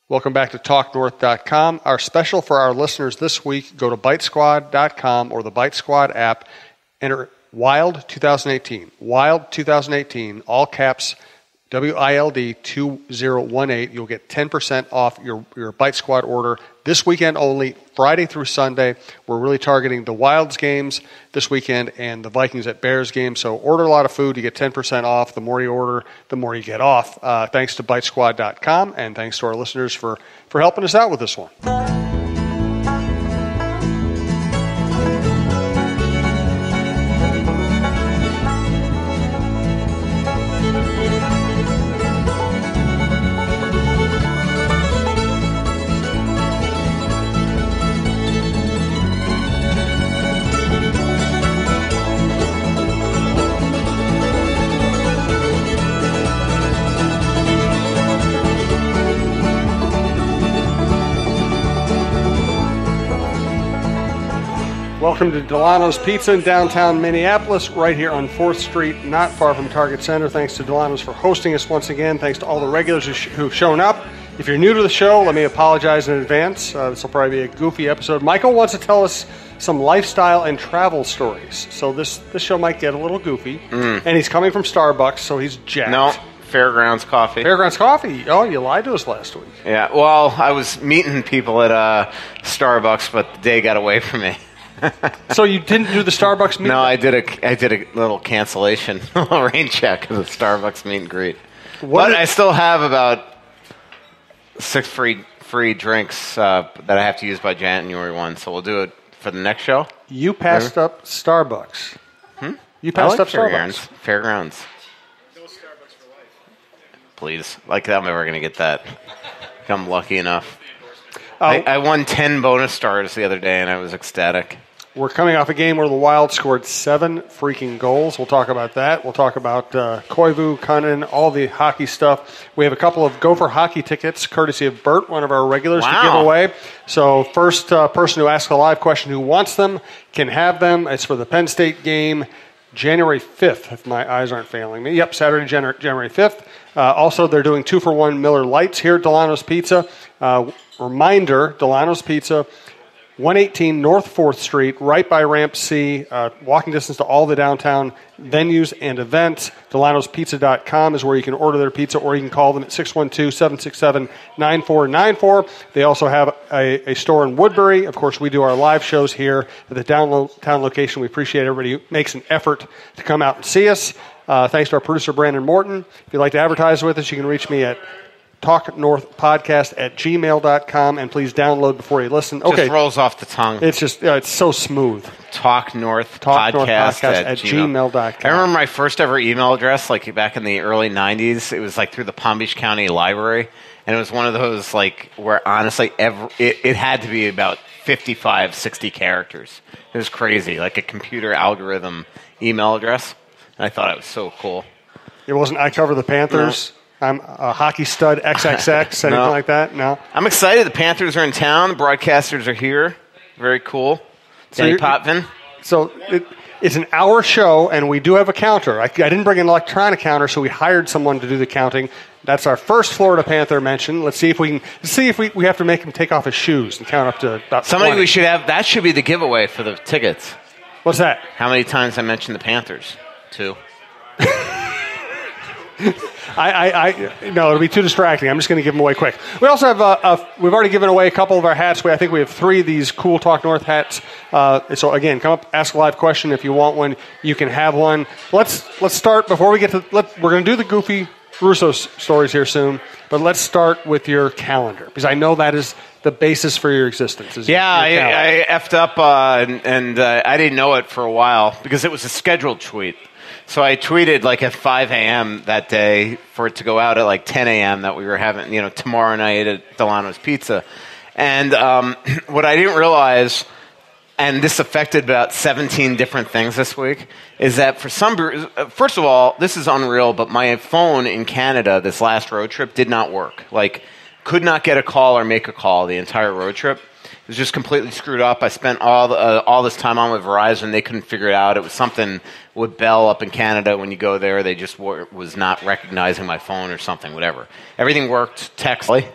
Welcome back to TalkNorth.com. Our special for our listeners this week, go to BiteSquad.com or the Bite Squad app, enter WILD 2018. WILD 2018, all caps, WILD 2018. You'll get 10% off your Bite Squad order this weekend only, Friday through Sunday. We're really targeting the Wilds games this weekend and the Vikings at Bears game. So order a lot of food. You get 10% off. The more you order, the more you get off. Thanks to BiteSquad.com, and thanks to our listeners for helping us out with this one. Welcome to Dulono's Pizza in downtown Minneapolis, right here on 4th Street, not far from Target Center. Thanks to Dulono's for hosting us once again. Thanks to all the regulars who've shown up. If you're new to the show, let me apologize in advance. This will probably be a goofy episode. Michael wants to tell us some lifestyle and travel stories. So this show might get a little goofy. And he's coming from Starbucks, so he's jacked. No, Fairgrounds Coffee. Fairgrounds Coffee. Oh, you lied to us last week. Yeah, well, I was meeting people at Starbucks, but the day got away from me. So you didn't do the Starbucks meet? No, I did a little cancellation, a little rain check of the Starbucks meet and greet. I still have about 6 free drinks that I have to use by January 1, so we'll do it for the next show. You passed up Starbucks. You passed up Starbucks. Fairgrounds. No Starbucks for life. Please. Like, I'm never going to get that. I'm lucky enough. I won 10 bonus stars the other day, and I was ecstatic. We're coming off a game where the Wild scored 7 freaking goals. We'll talk about that. We'll talk about Koivu, Kunnin, all the hockey stuff. We have a couple of Gopher hockey tickets, courtesy of Bert, one of our regulars, to give away. So first person who asks a live question who wants them can have them. It's for the Penn State game, January 5th, if my eyes aren't failing me. Yep, Saturday, January 5th. Also, they're doing 2-for-1 Miller Lights here at Dulono's Pizza. Reminder, Dulono's Pizza, 118 North 4th Street, right by Ramp C, walking distance to all the downtown venues and events. Dulono'sPizza.com is where you can order their pizza, or you can call them at 612-767-9494. They also have a store in Woodbury. Of course, we do our live shows here at the downtown location. We appreciate everybody who makes an effort to come out and see us. Thanks to our producer, Brandon Morton. If you'd like to advertise with us, you can reach me at talknorthpodcast@gmail.com, and please download before you listen. Okay. Just rolls off the tongue. It's just, it's so smooth. Talknorthpodcast at gmail.com. I remember my first ever email address, like back in the early 90s. It was like through the Palm Beach County Library, and it was one of those like where honestly it had to be about 55, 60 characters. It was crazy, like a computer algorithm email address. And I thought it was so cool. It wasn't I cover the Panthers. No. I'm a hockey stud XXX, anything like that? No. I'm excited. The Panthers are in town. The broadcasters are here. Very cool. Danny Potvin. So it's an hour show, and we do have a counter. I didn't bring an electronic counter, so we hired someone to do the counting. That's our first Florida Panther mention. Let's see if we have to make him take off his shoes and count up to about 20. We should have. That should be the giveaway for the tickets. What's that? How many times I mentioned the Panthers? 2. No, it'll be too distracting. I'm just going to give them away quick. We also have, we've already given away a couple of our hats. I think we have 3 of these cool Talk North hats. So again, come up, ask a live question. If you want one, you can have one. Let's start before we get to, we're going to do the goofy Russo stories here soon, but let's start with your calendar, because I know that is the basis for your existence. I effed up, and I didn't know it for a while because it was a scheduled tweet. So I tweeted like at 5 a.m. that day for it to go out at like 10 a.m. that we were having, tomorrow night at Dulono's Pizza. And what I didn't realize, and this affected about 17 different things this week, is that for some, first of all, this is unreal, but my phone in Canada this last road trip did not work. Like, could not get a call or make a call the entire road trip. It was just completely screwed up. I spent all this time on with Verizon. They couldn't figure it out. It was something with Bell up in Canada. When you go there, they just was not recognizing my phone or something, whatever. Everything worked textly.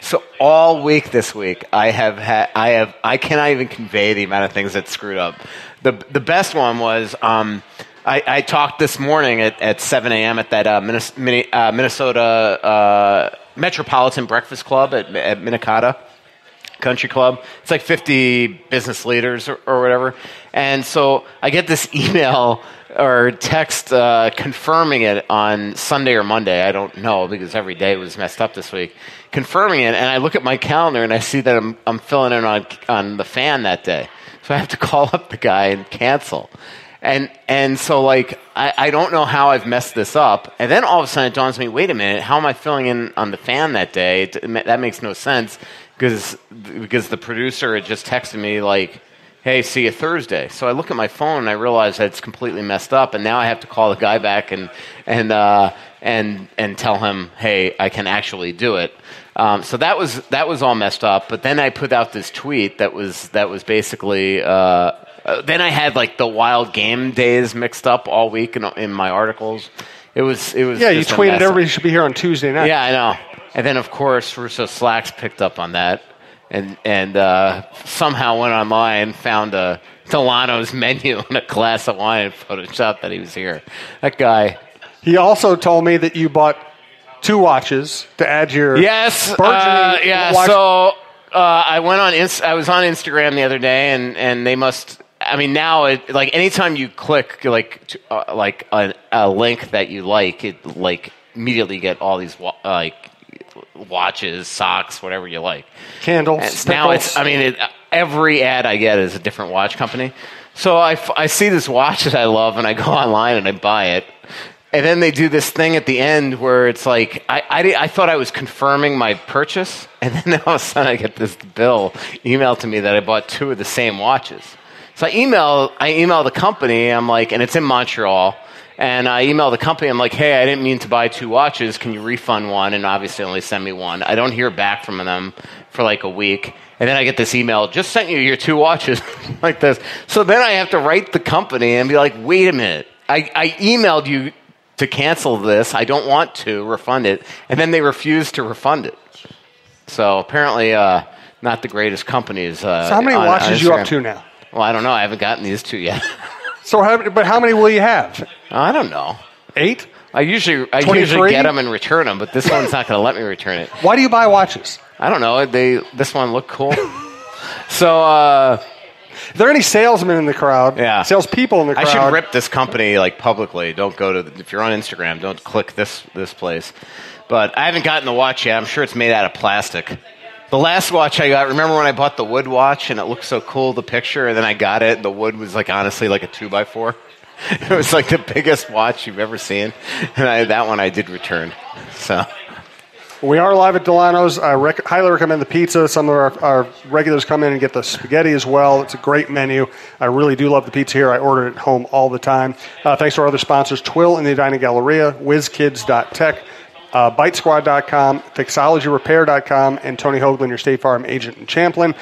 So all week this week, I cannot even convey the amount of things that screwed up. The best one was I talked this morning at 7 a.m. at that Minnesota Metropolitan Breakfast Club at Minnetonka Country Club. It's like 50 business leaders or whatever. And so I get this email or text confirming it on Sunday or Monday. I don't know because every day was messed up this week. Confirming it, and I look at my calendar and I see that I'm filling in on the fan that day. So I have to call up the guy and cancel. And so, like, I don't know how I've messed this up. And then all of a sudden it dawns on me, wait a minute, how am I filling in on the fan that day? That makes no sense because the producer had just texted me, like, hey, see you Thursday. So I look at my phone and I realize that it's completely messed up. And now I have to call the guy back and tell him, hey, I can actually do it. So that was all messed up. But then I put out this tweet that was basically... then I had like the wild game days mixed up all week in my articles. It was yeah. You tweeted everybody should be here on Tuesday night. Yeah, I know. And then of course Russo-Slacks picked up on that and somehow went online, found a Dulono's menu and a glass of wine and photoshopped that he was here. That guy. He also told me that you bought 2 watches to add your burgeoning watch. So I went on. I was on Instagram the other day, and they must. I mean, now like anytime you click like a link that you like, it like immediately get all these watches, socks, whatever you like, candles. Now every ad I get is a different watch company. So I see this watch that I love, and I go online and I buy it. And then they do this thing at the end where it's like, I thought I was confirming my purchase, and then all of a sudden I get this bill emailed to me that I bought 2 of the same watches. So I email the company, I'm like, and it's in Montreal, and I email the company, I'm like, hey, I didn't mean to buy 2 watches, can you refund one? And obviously only send me one. I don't hear back from them for like a week. And then I get this email, just sent you your 2 watches, like this. So then I have to write the company and be like, wait a minute, I emailed you to cancel this. I don't want to refund it. And then they refuse to refund it. So apparently not the greatest companies. So how many watches you up to now? Well, I don't know. I haven't gotten these 2 yet. But how many will you have? I don't know. 8? I usually get them and return them, but this one's not going to let me return it. Why do you buy watches? I don't know. This one looked cool. So... Are there any salesmen in the crowd? Yeah. Salespeople in the crowd? I should rip this company like publicly. Don't go to if you're on Instagram, don't click this place. But I haven't gotten the watch yet. I'm sure it's made out of plastic. The last watch I got, remember when I bought the wood watch and it looked so cool, the picture, and then I got it, the wood was like honestly like a 2x4. It was like the biggest watch you've ever seen. And that one I did return. So... We are live at Dulono's. I highly recommend the pizza. Some of our regulars come in and get the spaghetti as well. It's a great menu. I really do love the pizza here. I order it at home all the time. Thanks to our other sponsors, Twill in the Dining Galleria, Whizkids.tech, BiteSquad.com, FixologyRepair.com, and Tony Hoaglund, your State Farm agent in Champlin.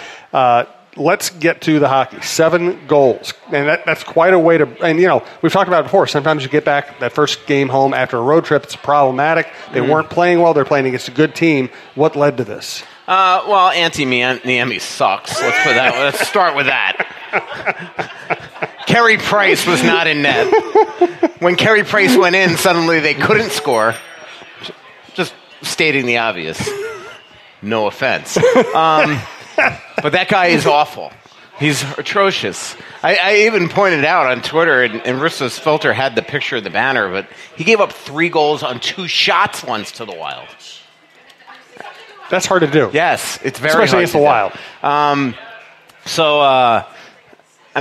Let's get to the hockey. 7 goals. And that's quite a way to... And, you know, we've talked about it before. Sometimes you get back that first game home after a road trip. It's problematic. They weren't playing well. They're playing against a good team. What led to this? Well, Niemi sucks. Let's start with that. Carey Price was not in net. When Carey Price went in, suddenly they couldn't score. Just stating the obvious. No offense. But that guy is awful. He's atrocious. I even pointed out on Twitter, and Russo's filter had the picture of the banner, but he gave up 3 goals on 2 shots once to the Wild. That's hard to do. Yes, it's very especially against the Wild. I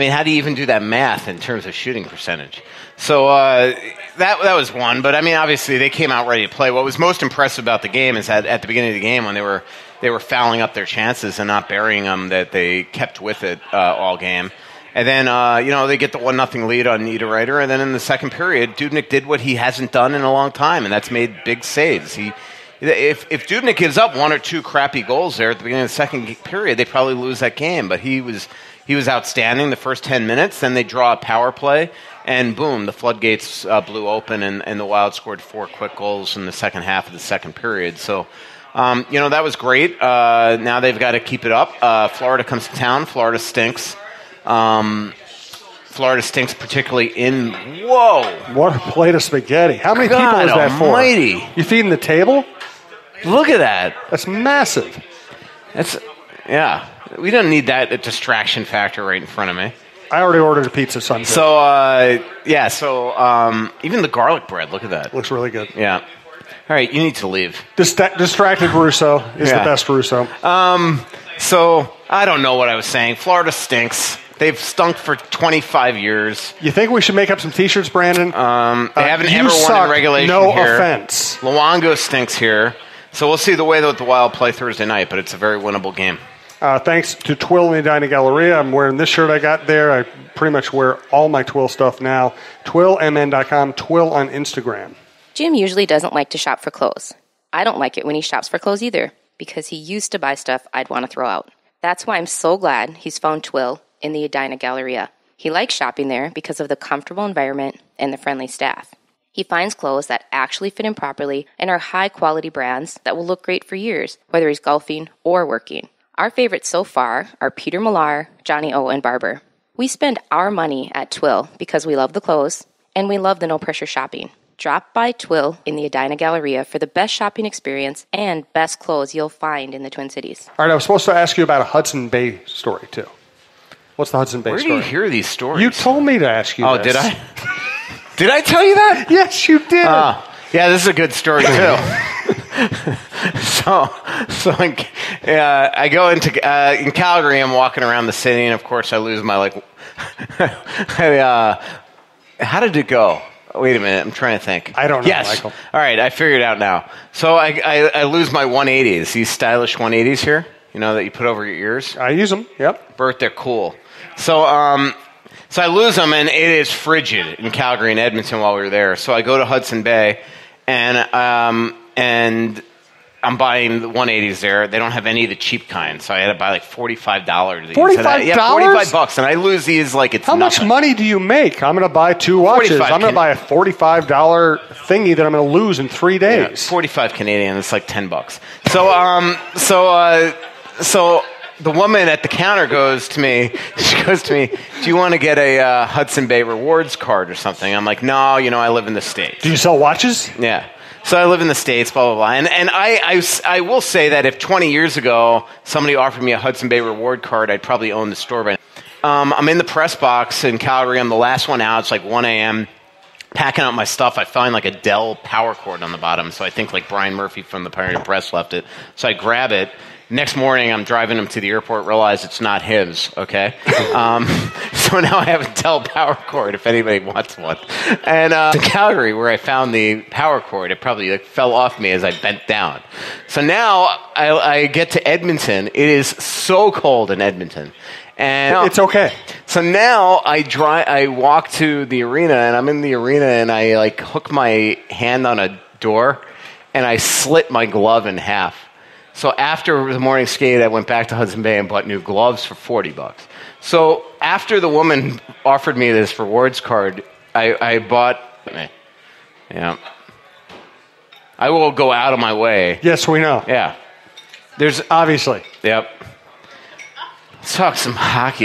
mean, how do you even do that math in terms of shooting percentage? So that was one. But, I mean, obviously they came out ready to play. What was most impressive about the game is that at the beginning of the game when they were fouling up their chances and not burying them, that they kept with it all game. And then, they get the 1-0 lead on Niederreiter. And then in the second period, Dubnyk did what he hasn't done in a long time, and that's made big saves. If Dubnyk gives up 1 or 2 crappy goals there at the beginning of the second period, they probably lose that game. But he was outstanding the first 10 minutes. Then they draw a power play, and boom, the floodgates blew open, and the Wild scored 4 quick goals in the second half of the second period. So That was great. Now they've got to keep it up. Florida comes to town. Florida stinks. Florida stinks particularly in... Whoa! What a plate of spaghetti. How many people is that almighty. for? You feeding the table? Look at that. That's massive. Yeah. We don't need that distraction factor right in front of me. I already ordered a pizza, so I'm good. So, even the garlic bread, look at that. Looks really good. Yeah. All right, you need to leave. Distracted Russo is the best Russo. So, I don't know what I was saying. Florida stinks. They've stunk for 25 years. You think we should make up some T-shirts, Brandon? They haven't ever won in regulation no here. Offense. Luongo stinks here. So we'll see the way that the Wild play Thursday night, but it's a very winnable game. Thanks to Twill in the Edina Galleria. I'm wearing this shirt I got there. I pretty much wear all my Twill stuff now. TwillMN.com, Twill on Instagram. Jim usually doesn't like to shop for clothes. I don't like it when he shops for clothes either, because he used to buy stuff I'd want to throw out. That's why I'm so glad he's found Twill in the Edina Galleria. He likes shopping there because of the comfortable environment and the friendly staff. He finds clothes that actually fit him properly and are high-quality brands that will look great for years, whether he's golfing or working. Our favorites so far are Peter Millar, Johnny O, and Barber. We spend our money at Twill because we love the clothes and we love the no-pressure shopping. Drop by Twill in the Edina Galleria for the best shopping experience and best clothes you'll find in the Twin Cities. All right, I was supposed to ask you about a Hudson Bay story, too. What's the Hudson Bay story? Where do you hear these stories? You told me to ask you this. Did I? Did I tell you that? Yes, you did. Yeah, this is a good story, too. I go into in Calgary. I'm walking around the city, and of course, I lose my how did it go? Wait a minute, I'm trying to think. I don't know, yes. Michael. All right, I figured it out now. So I lose my 180s. These stylish 180s here, that you put over your ears. I use them. Yep. Bert, they're cool. So I lose them, and it is frigid in Calgary and Edmonton while we were there. So I go to Hudson Bay, and I'm buying the 180s there. They don't have any of the cheap kind, so I had to buy like $45. $45? Yeah, $45, and I lose these like it's How much money do you make? I'm going to buy 2 watches. I'm going to buy a $45 thingy that I'm going to lose in 3 days. Yeah, 45 Canadian. It's like $10. So the woman at the counter goes to me, do you want to get a Hudson Bay Rewards card or something? I'm like, no, I live in the States. Do you sell watches? Yeah. So I live in the States, blah, blah, blah. And I will say that if 20 years ago somebody offered me a Hudson Bay Reward card, I'd probably own the store by now. I'm in the press box in Calgary. I'm the last one out. It's like 1 a.m. Packing up my stuff. I find like a Dell power cord on the bottom. So I think like Brian Murphy from the Pioneer Press left it. So I grab it. Next morning, I'm driving him to the airport, realize it's not his, okay? So now I have a Dell power cord if anybody wants one. And in Calgary, where I found the power cord, it probably fell off me as I bent down. So now I get to Edmonton. It is so cold in Edmonton. And it's okay. So now I walk to the arena, and I'm in the arena, and I hook my hand on a door, and I slit my glove in half. So after the morning skate, I went back to Hudson Bay and bought new gloves for $40. So after the woman offered me this rewards card, I bought. Yeah, I will go out of my way. Yes, we know. Yeah, there's obviously. Yep. Let's talk some hockey.